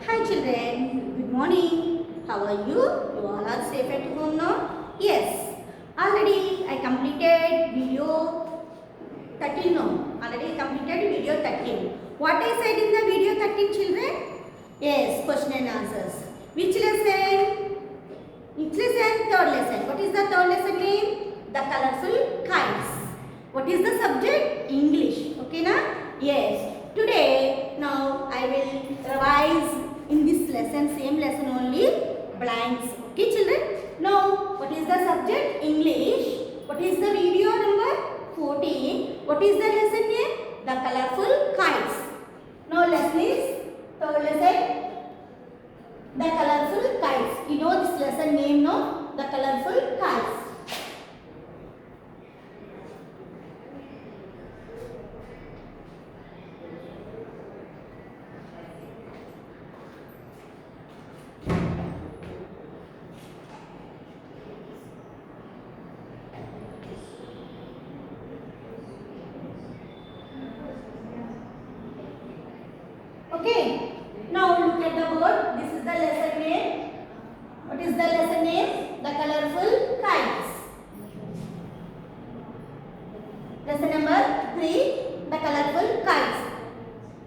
Hi children, good morning. How are you? You all are safe at home now? Yes. Already I completed video 13 now. Already completed video 13. What I said in the video 13 children? Yes, question and answers. Which lesson? Which lesson? Third lesson. What is the third lesson name? The colorful kites. What is the subject? English. Okay na? Yes. Today, now I will revise in this lesson, same lesson only, blanks. Okay children? Now, what is the subject? English. What is the video number? 14. What is the lesson name? The colorful kites. Now, lesson is third lesson. The colorful kites. You know this lesson name, no? The colorful kites. Okay. Now look at the board. This is the lesson name. What is the lesson name? The colorful kites. Lesson number 3. The colorful kites.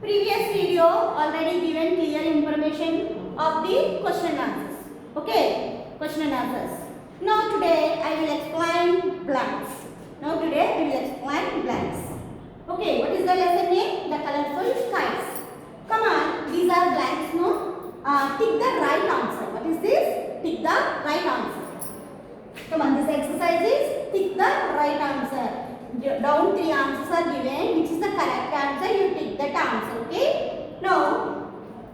Previous video already given clear information of the question answers. Okay. Question and answers. Now today I will explain blanks. Now today we will explain blanks. Okay. What is the lesson name? The colorful kites. Come on, these are blanks, no? Tick the right answer. What is this? Tick the right answer. Come on, this exercise is tick the right answer. Down 3 answers are given. Which is the correct answer? You tick that answer, okay? Now,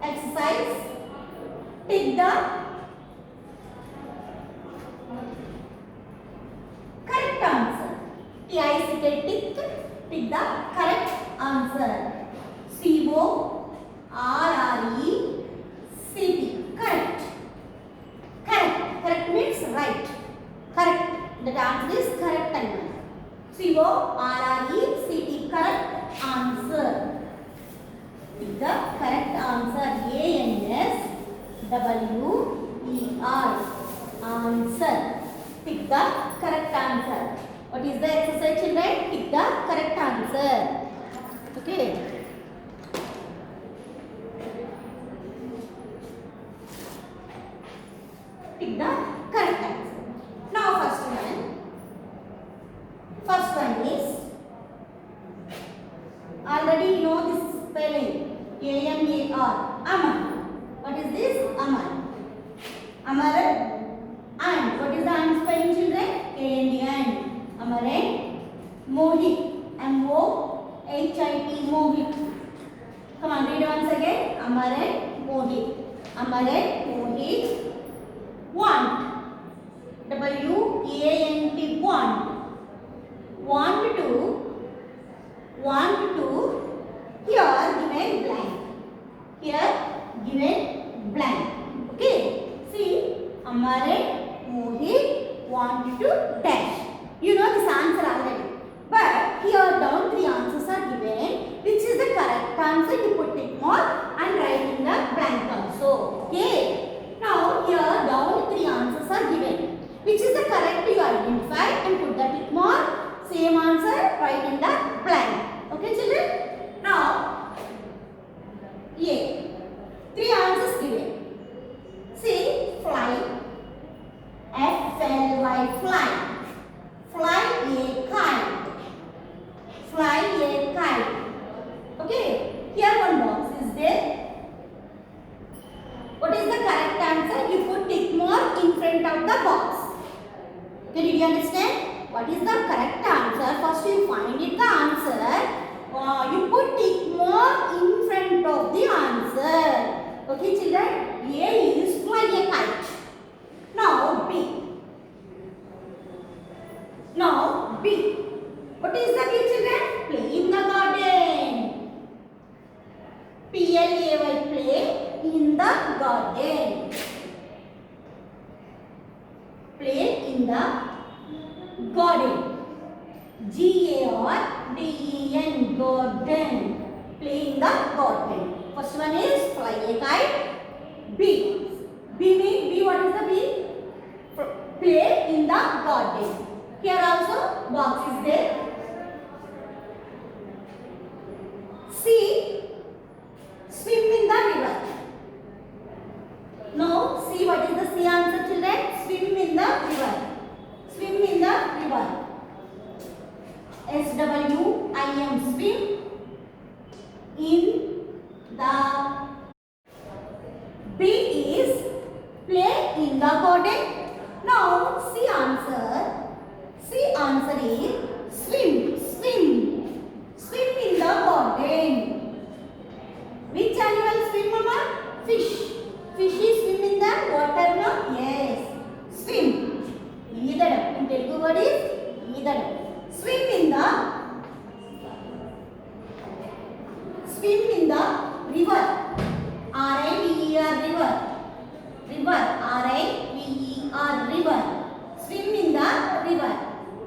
exercise. Tick the correct answer. T-I-C-K, tick. Tick the correct answer. C-O R-R-E-C-T. Correct. Correct. Correct means right. Correct. The answer is correct answer. C-O-R-R-E-C-T. Correct answer. The correct answer. A-N-S-W-E-R. Answer. Pick the correct answer. What is the exercise children? Pick the correct answer. Okay. Pick the correct answer. Now first one. First one is already you know this spelling. A-M-A-R. Amar. What is this? Amar. Amar and. What is the and spelling children? A-N-D-and. Amar and Mohit. M-O-H-I-T. Mohit. Come on, read once again. Amar and Mohit. Amar and Mohit. Want. W-A-N-T. Want. Want to. Here given blank. Here given blank. Okay. See. Amar and Mohit want to dash. You know this answer already. But here down 3 answers are given. Which is the correct answer? You put tick mark and write in the blank also. Okay. Now here down 3 answers are given. Which is the correct you identify and put the tick mark. Same answer write in the blank. Okay children? Now A. 3 answers given. See fly. F-L-Y fly. Fly a kite. Fly a kite. Okay. Here one box is there. What is the correct answer? You put tick mark in front of the box. Okay, did you understand? What is the correct answer? First you find it the answer. You put tick mark in front of the answer. Okay children? A is fly a kite. Now B. Now B. What is the B children? Play in the garden. P-L-A-Y play in the garden. Play in the garden. G-A-R-D-E-N. Garden. Play in the garden. First one is fly a kite. play in the garden. Here also box is there. C, swim in the river. Now, see what is the C answer, children? Swim in the river. Swim in the river. SWIM, swim in the. B is play in the garden. Now, C answer. C answer is swim, swim, swim in the garden. Which animal swim, mama? Fish. Fishes swim in the water, no? Yes. Swim. Either. In Telugu word is either. Swim in the river. R-I-V-E-R, river. River. R-I-V-E-R, river. Swim in the river.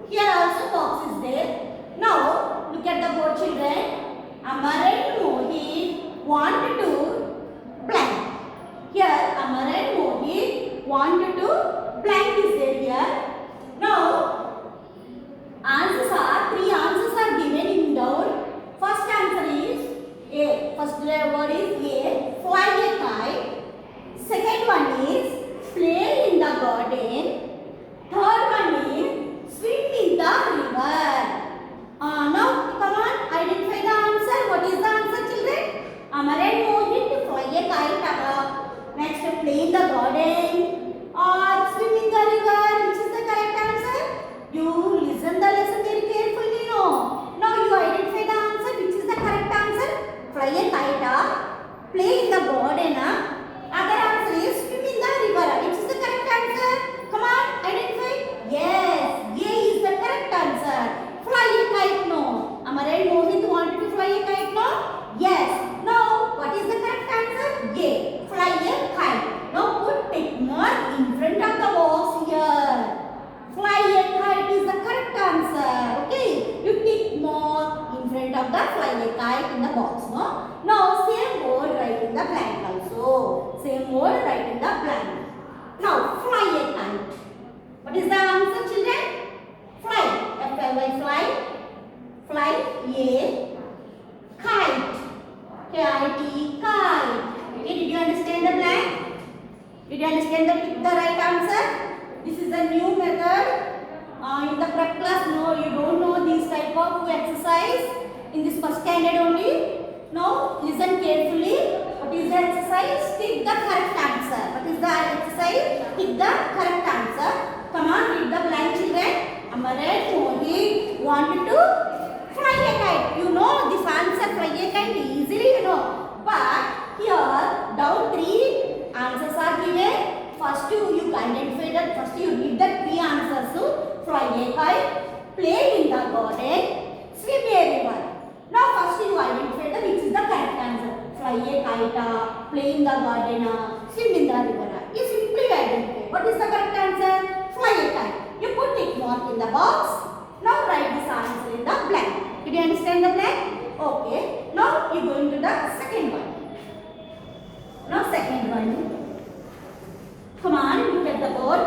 Here also box is there. Now look at the board, children. Amar and Mohit want to blank. Here Amar and Mohit want to blank is there here. Now answers are, three answers are given in down. First answer is A. First word is A, fly a kite. Second one is play in the garden. Third one is swim in the river. Now come on, identify the answer. What is the answer, children? Amar and Mohit fly a kite. Next, play in the garden or swim in the river. Which is the correct answer? You listen the lesson very carefully. Now you identify the answer. Which is the correct answer? Fly a kite, play in the garden. Other answer is swim in the river. Which is the correct answer? Come on, identify. Yes, A is the correct answer. Fly a kite, no. Amar and Mohit wanted to fly a kite, no? Yes. Now, what is the correct answer? A. Fly a kite. Now put tick mark in front of the box here. Fly a kite is the correct answer. Okay. You tick mark in front of the fly a kite in the box, no? Now same word write in the blank also. Same word write in the blank. Now fly a kite. What is the answer, children? Fly. F-L-Y, fly. Fly a kite. K-I-T, kite. Okay, did you understand the blank? Did you understand the right answer? This is a new method. In the prep class, no, you don't know this type of exercise. In this first standard only. Now, listen carefully. What is the exercise? Tick the correct answer. What is the exercise? Tick the correct answer. Come on, read the blank, children. Amar and Mohit wanted to fly a kite. You know this answer, fly a kite easily, you know. But here, down three answers are given. First you identify that. First you read the three answers. So, fly a kite, play in the garden, swim a river. Now first you identify the which is the correct answer. Fly a kite, play in the garden, swim in the river. You simply identify. What is the correct answer? Fly a kite. You put tick mark in the box. Now write this answer in the blank. Did you understand the blank? Okay. Now you go into the second one. Now second one. Come on, look at the board.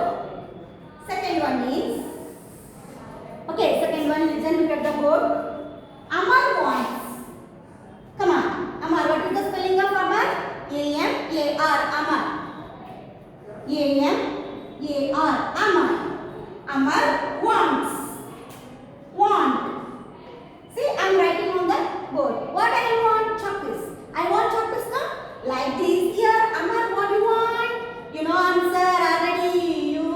Second one is. Okay, second one, listen, look at the board. Amar wants. Come on. Amar, what is the spelling of Amar? A-M-A-R, Amar. A-M-A-R, Amar. Amar wants. Want. See, I am writing on the board. What I want? Chocolates. I want chocolates, no? Like this here. Amar, what do you want? You know answer already. You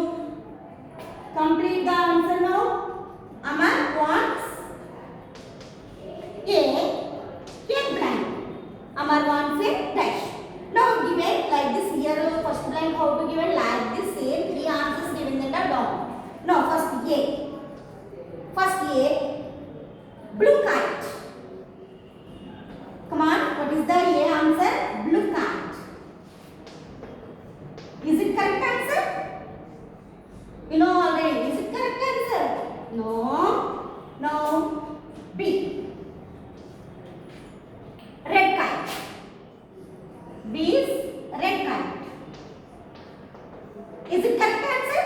complete the answer now. Amar wants a blank. Amar wants a dash. Now given like this here, first blank how to given like this same three answers given in the down. Now first A. First A, blue kite. Come on, what is the A answer? Blue kite. Is it correct answer? You know already. Is it correct answer? No. No. B. Red kite. B is red kite. Is it correct answer?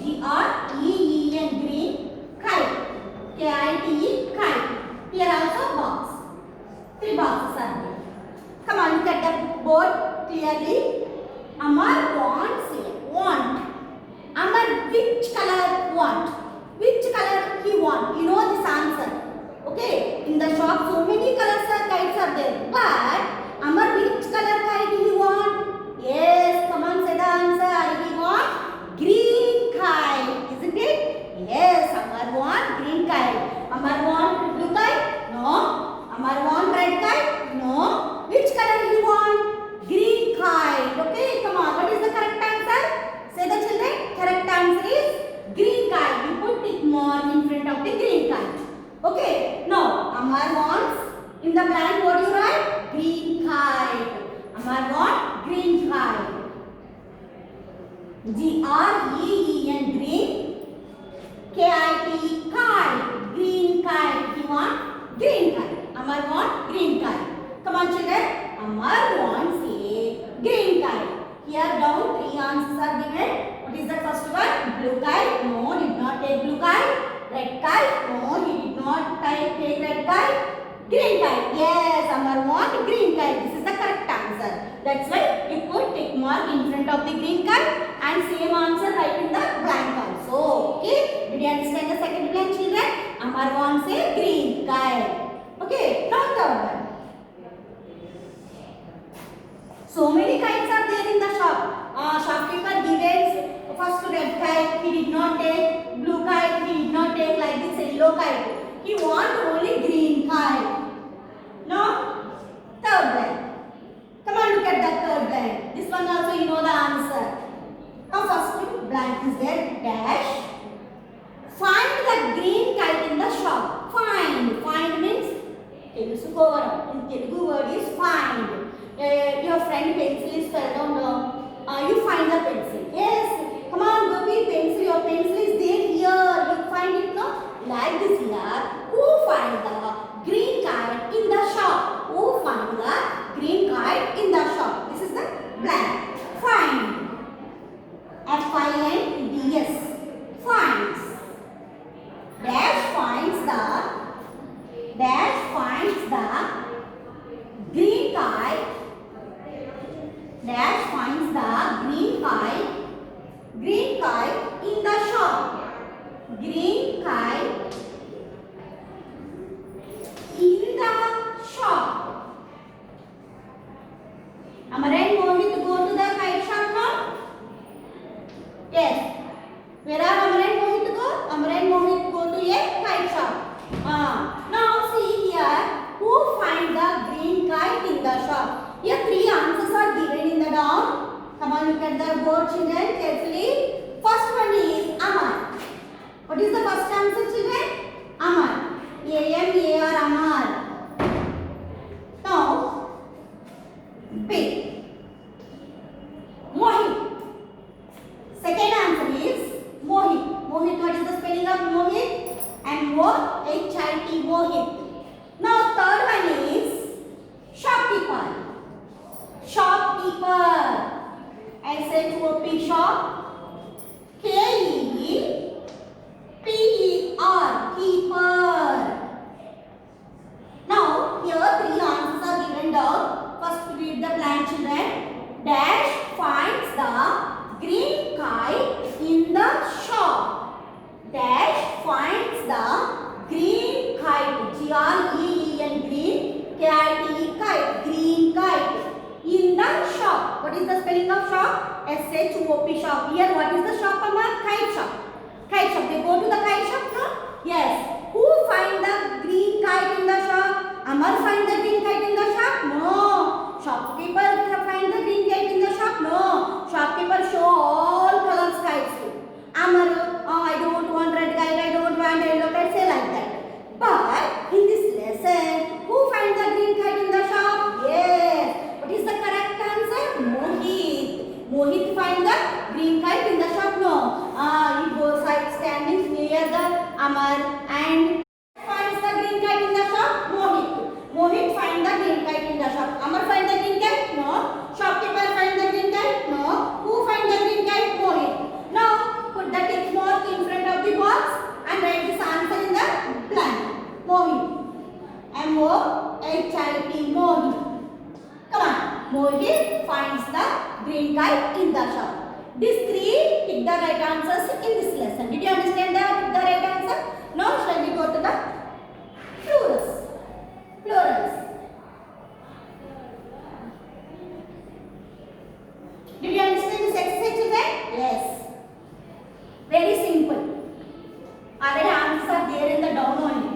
G-R-E-E-N, green, kite. K-I-T-E, kite. Here also box. 3 boxes are there. Come on, look at the board clearly. Amar wants a want. Amar, which color want? Which color he want? You know this answer. Okay, in the shop so many colors are kites are there. But Amar, which color kite he want? Yes, come on, say the answer. He want green kite, isn't it? Yes, Amar want green kite. Amar want blue kite? No. Amar want red kite? No. Which color he want? Green kite. Okay, come on. What is the correct answer? Say the children. Correct answer is green kite. We put tick mark in front of the green kite. Okay. Now, Amar wants in the blank. What do you write? Green kite. Amar want green kite. G-R-E-E-N, green. K-I-T-E, kite. Green kite. He want green kite. Amar want green kite. Come on, children. Amar wants a green kite. Here down 3 answers are given. What is the first one? Blue kite. No, did not take blue kite. Red kite. No, he did not take red kite. Green kite. Yes, Amar want green kite. This is the correct answer. That's why you put tick mark in front of the green kite and same answer right in the blank also. Okay. Did you understand the second blank, children? Amar wants a green kite. Okay. Now third one. So many kites are there in the shop. Shopkeeper gives first red kite, he did not take blue kite, he did not take like this yellow kite. He wants only green kite. No? Third line. Come on, look at that third line. This one also you know the answer. Now first blank is there. Dash. Find the green kite in the shop. Find. Find means Telusukovaram. In Telugu word is find. Your friend pencil is fell down. You find the pencil. Yes. Come on, Gopi, pencil. Your pencil is there here. You find it now. Like this here. Who find the green kite in the shop? Who find the green kite in the shop? This is the blank. Find. F-I-N-D-S. Finds. Dash finds the green kite. Dash finds the green kite in the shop. Green kite in the shop. Amar and Mohit go to the kite shop now? Yes. Where are Amar and Mohit go? Amar and Mohit go to a kite shop. Now see here. Who find the green kite in the shop? Here 3 answers are given in the down. Come on, look at the board, children, carefully. First one is Amar. What is the first answer, children? Amar. A-M-A-R, Amar. Now, B. Mohit. Second answer is Mohit. Mohit, what is the spelling of Mohit? M-O-H-I-T, Mohit. Now, third one is shopkeeper. Shopkeeper. S-H-O-P, shop. K-E-P-E-R, keeper. Now, here 3 answers are given down. First, read the blank, children. Dash finds the green kite in the shop. Dash finds the green kite. G-R-E-E-N, green. K-I-T-E, kite. Green kite. In the shop. What is the spelling of shop? S-H-O-P, shop. Here, what is the shop, Amar? Kite shop. Kite shop. They go to the kite shop, no? Yes. Who find the green kite in the shop? Amar find the green kite in the shop? No. Shopkeeper find the green kite in the shop? No. Shopkeeper show all colors kites. Amar, I don't want red kite, I don't want yellow kite, say like that. But in this lesson, who find the green kite in the shop? Yes. What is the correct answer? Mohit. Mohit find the green kite in the shop? No. He goes like standing near the Amar and finds the green kite in the shop? Mohit. Mohit find the green kite in the shop. Amar find the green kite? No. Shopkeeper find the green kite? No. Who find the green kite? Mohit. Now put the tick mark M-O-H-I-T, Mohi. Come on. Mohi finds the green kite in the shop. These three pick the right answers in this lesson. Did you understand that? Pick the right answer? Now shall we go to the plurals? Plurals. Did you understand this exercise today? Yes. Very simple. Other answers are there in the down only.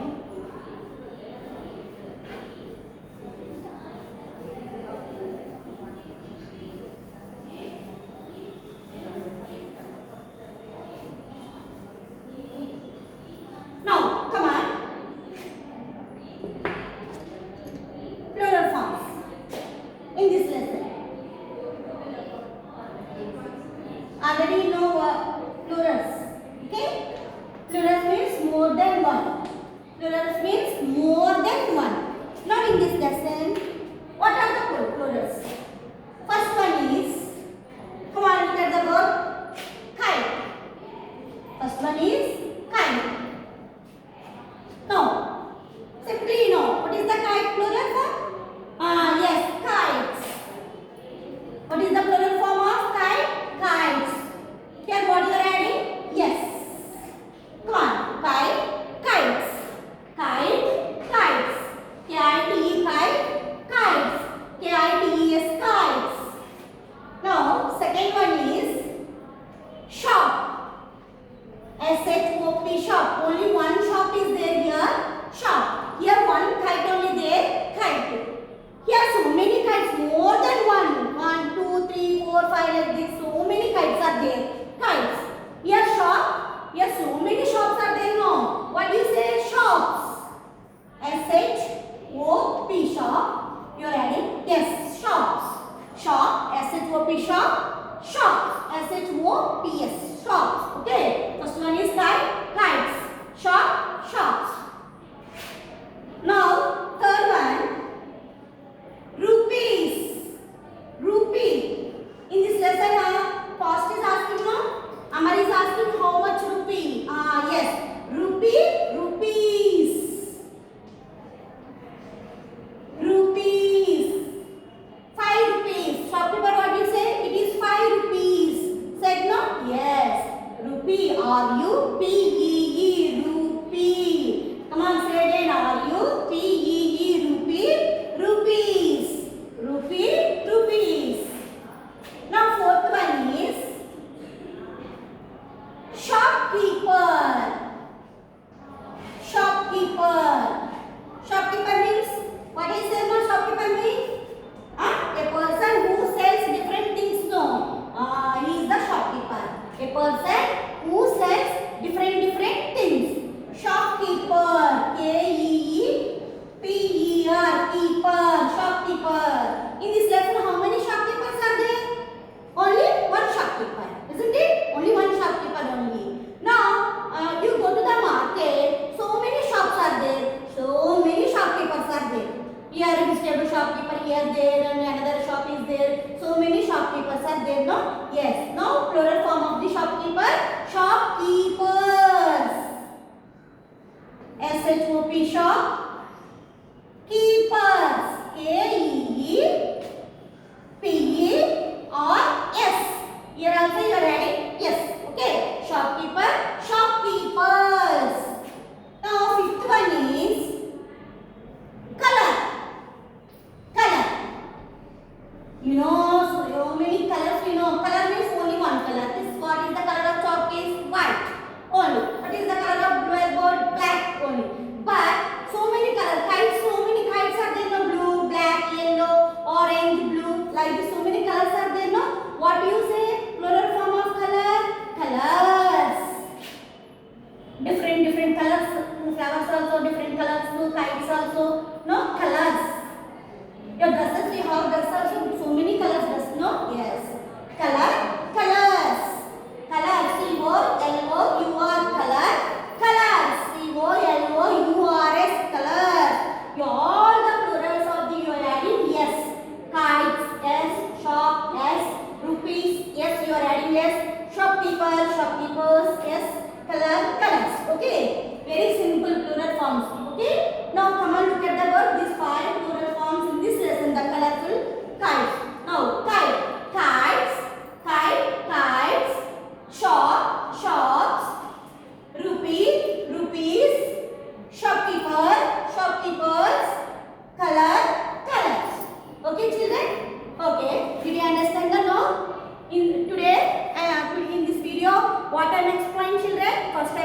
Now, come on. Plural forms in this lesson. Already you know plurals. Okay? Plurals means more than one. Plurals means more than one. Now in this lesson, what are the plurals? First one is, come on, look at the word kite. First one is kite. Now, simply you know, what is the kite plural form? Yes, kites. What is the plural form of kite? Kites. Here what you are adding? Yes. Come on. Kite, kites. Kite, kites. K-I-T-E, kite, kites. K-I-T-E-S, kites. Now, second one is shop. S-H-O-P, shop. Only one shop is there here. Shop. Here one kite only there. Kite. Here so many kites, more than one. 1, 2, 3, 4, 5 like this. So many kites are there. Kites. Here shop. Here so many shops are there now. What do you say? Shops. S-H-O-P, shop. You are adding? Yes, shops. Shop. S-H-O-P, shop. Shops. S-H-O-P-S. Shops. Okay. First one is kite. Kites. Shop. Shops. Now, third one. Rupees. Rupee. In this lesson, cost is asking now. Amar is asking how much rupee. Yes. Rupee. Rupees. Rupees. 5 rupees. Shopkeeper, what do you say? It is 5 rupees. Said no? Yes. Rupee. R-U-P-E-E. Rupee. Come on, say again. R-U-P-E-E. Rupee. Rupees. Rupee. Rupees. Now fourth one is shopkeeper. Shopkeeper. Shopkeeper means, what is the shopkeeper means? A person who sells different things. No. He is the shopkeeper. A person who sells different things. Shopkeeper. K-E-E-P-E-R. Keeper. Shopkeeper. In this lesson, how many shopkeepers are there? Only one shopkeeper. Isn't it? Only one shopkeeper only. Now, you go to the market. So many shops are there. So many shopkeepers are there. Here a vegetable shopkeeper, here there, and another shop is there. So many shopkeepers are there, no? Yes. Now, plural form of the shopkeeper. Shopkeepers. S-H-O-P, shop. Keepers. K-E-E-P-E-R-S. Here also you are adding yes. Okay. Shopkeeper. Shopkeepers. Now, fifth one is color. Color. You know, so many colors we know. Color means only one color. This what is the color of chalk is white only. What is the color of blackboard? Black only. But so many colors. Kites, so many kites are there. No, blue, black, yellow, orange, blue. Like this, so many colors are there. No. What do you say? Plural form of color. Colors. Different colors. Flowers also different colors. No, kites also. No, colors. Your dresses, we have dresses also so many colors. Dress, no? Yes. Color. Colors. Colors. C-O-L-O-U-R. Color. Colors. C-O-L-O-U-R-S. Color. All the plurals of the you are adding yes. Kites. Yes. Shop. Yes. Rupees. Yes. You are adding yes. Shopkeeper. Shopkeepers. Yes. Color. Colors. Okay. Very simple plural forms. Okay. Now come on, look at the word. This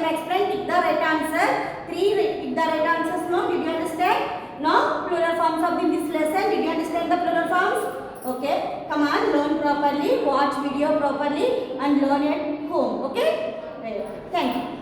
am explain. Pick the right answer. 3 pick the right answers. No, did you understand? No, plural forms of this lesson. Did you understand the plural forms? Okay, come on, learn properly, watch video properly and learn at home. Okay, thank you.